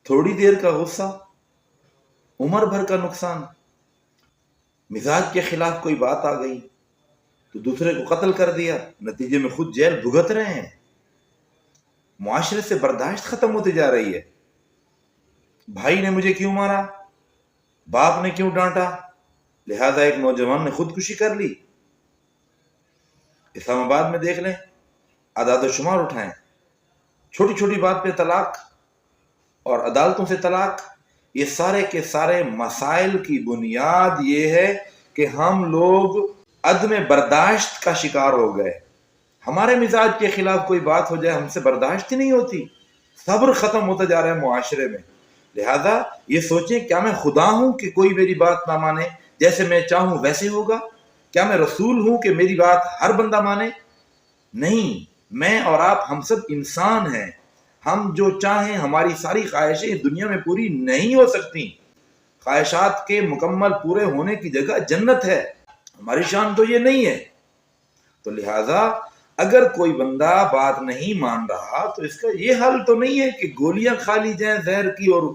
تھوڑی دیر کا غصہ، عمر بھر کا نقصان۔ مزاج کے خلاف کوئی بات آ گئی تو دوسرے کو قتل کر دیا، نتیجے میں خود جیل بھگت رہے ہیں۔ معاشرے سے برداشت ختم ہوتی جا رہی ہے۔ بھائی نے مجھے کیوں مارا، باپ نے کیوں ڈانٹا، لہذا ایک نوجوان نے خودکشی کر لی۔ اسلام آباد میں دیکھ لیں، اعداد و شمار اٹھائیں، چھوٹی چھوٹی بات پہ طلاق اور عدالتوں سے طلاق۔ یہ سارے کے سارے مسائل کی بنیاد یہ ہے کہ ہم لوگ عدم برداشت کا شکار ہو گئے۔ ہمارے مزاج کے خلاف کوئی بات ہو جائے ہم سے برداشت ہی نہیں ہوتی، صبر ختم ہوتا جا رہا ہے معاشرے میں۔ لہذا یہ سوچیں، کیا میں خدا ہوں کہ کوئی میری بات نہ مانے، جیسے میں چاہوں ویسے ہوگا؟ کیا میں رسول ہوں کہ میری بات ہر بندہ مانے؟ نہیں، میں اور آپ ہم سب انسان ہیں۔ ہم جو چاہیں، ہماری ساری خواہشیں دنیا میں پوری نہیں ہو سکتی۔ خواہشات کے مکمل پورے ہونے کی جگہ جنت ہے، ہماری شان تو یہ نہیں ہے۔ تو لہٰذا اگر کوئی بندہ بات نہیں مان رہا تو اس کا یہ حل تو نہیں ہے کہ گولیاں کھا لی جائیں زہر کی، اور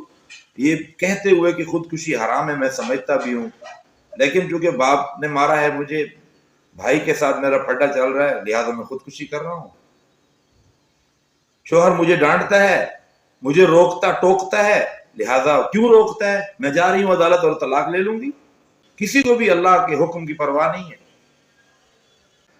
یہ کہتے ہوئے کہ خودکشی حرام ہے، میں سمجھتا بھی ہوں، لیکن چونکہ باپ نے مارا ہے مجھے، بھائی کے ساتھ میرا پھڈا چل رہا ہے، لہٰذا میں خودکشی کر رہا ہوں۔ شوہر مجھے ڈانٹتا ہے، مجھے روکتا ٹوکتا ہے، لہٰذا کیوں روکتا ہے، میں جا رہی ہوں عدالت اور طلاق لے لوں گی۔ کسی کو بھی اللہ کے حکم کی پرواہ نہیں ہے۔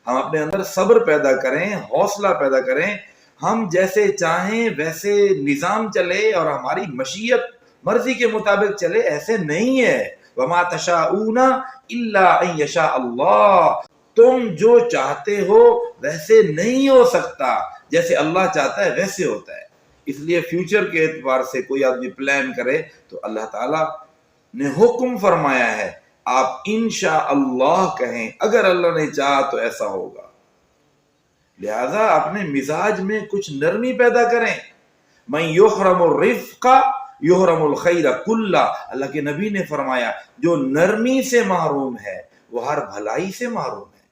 ہم اپنے اندر صبر پیدا کریں، حوصلہ پیدا کریں، ہم جیسے چاہیں ویسے نظام چلے اور ہماری مشیت مرضی کے مطابق چلے، ایسے نہیں ہے۔ وَمَا تَشَاءُونَ إِلَّا أَن يَشَاءَ اللَّهُ، تم جو چاہتے ہو ویسے نہیں ہو سکتا، جیسے اللہ چاہتا ہے ویسے ہوتا ہے۔ اس لیے فیوچر کے اعتبار سے کوئی آدمی پلان کرے تو اللہ تعالیٰ نے حکم فرمایا ہے آپ انشاءاللہ کہیں، اگر اللہ نے چاہا تو ایسا ہوگا۔ لہذا اپنے مزاج میں کچھ نرمی پیدا کریں۔ من یحرم الرفق یحرم الخیر کلہ، اللہ کے نبی نے فرمایا جو نرمی سے محروم ہے وہ ہر بھلائی سے محروم ہے۔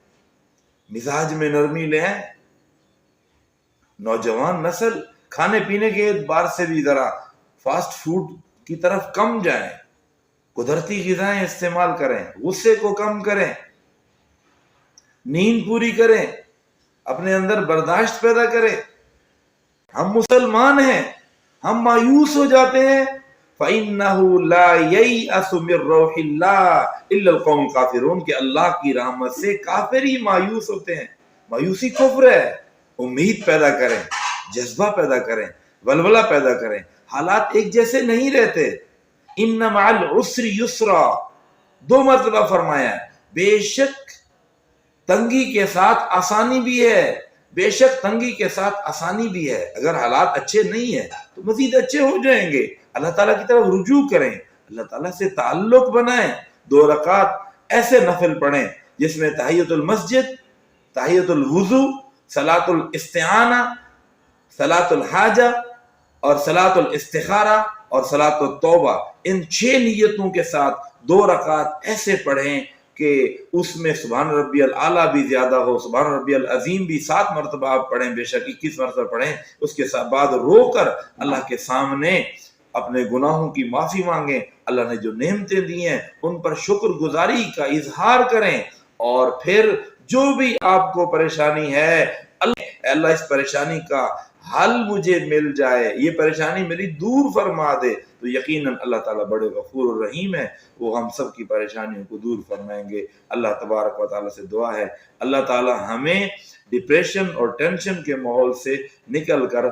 مزاج میں نرمی لے آئیں۔ نوجوان نسل کھانے پینے کے اعتبار سے بھی ذرا فاسٹ فوڈ کی طرف کم جائیں، قدرتی غذائیں استعمال کریں، غصے کو کم کریں، نیند پوری کریں، اپنے اندر برداشت پیدا کریں۔ ہم مسلمان ہیں، ہم مایوس ہو جاتے ہیں، فَإِنَّهُ لَا يَيْأَسُ مِن رَّوْحِ اللَّهِ إِلَّا الْقَوْمُ الْكَافِرُونَ، کہ اللہ کی رحمت سے کافر ہی مایوس ہوتے ہیں۔ مایوسی کفر ہے۔ امید پیدا کریں، جذبہ پیدا کریں، ولولہ پیدا کریں۔ حالات ایک جیسے نہیں رہتے۔ ان مع العسر یسرا، 2 مرتبہ فرمایا ہے، بے شک تنگی کے ساتھ آسانی بھی ہے، بے شک تنگی کے ساتھ آسانی بھی ہے۔ اگر حالات اچھے نہیں ہیں تو مزید اچھے ہو جائیں گے۔ اللہ تعالیٰ کی طرف رجوع کریں، اللہ تعالیٰ سے تعلق بنائیں۔ 2 رکعت ایسے نفل پڑھیں جس میں تحیۃ المسجد، تحیۃ الوضو، صلاۃ الاستعانہ، صلاۃ الحاجہ اور صلاۃ الاستخارہ اور صلاۃ التوبہ، ان 6 نیتوں کے ساتھ 2 رکعت ایسے پڑھیں کہ اس میں سبحان ربی الاعلیٰ بھی زیادہ ہو، سبحان ربی العظیم بھی 7 مرتبہ آپ پڑھیں، بے شک 21 مرتبہ پڑھیں۔ اس کے بعد رو کر اللہ کے سامنے اپنے گناہوں کی معافی مانگیں، اللہ نے جو نعمتیں دی ہیں ان پر شکر گزاری کا اظہار کریں، اور پھر جو بھی آپ کو پریشانی ہے، اللہ اس پریشانی کا حل مجھے مل جائے، یہ پریشانی میری دور فرما دے، تو یقیناً اللہ تعالیٰ بڑے غفور الرحیم ہے، وہ ہم سب کی پریشانیوں کو دور فرمائیں گے۔ اللہ تبارک و تعالیٰ سے دعا ہے اللہ تعالیٰ ہمیں ڈپریشن اور ٹینشن کے ماحول سے نکل کر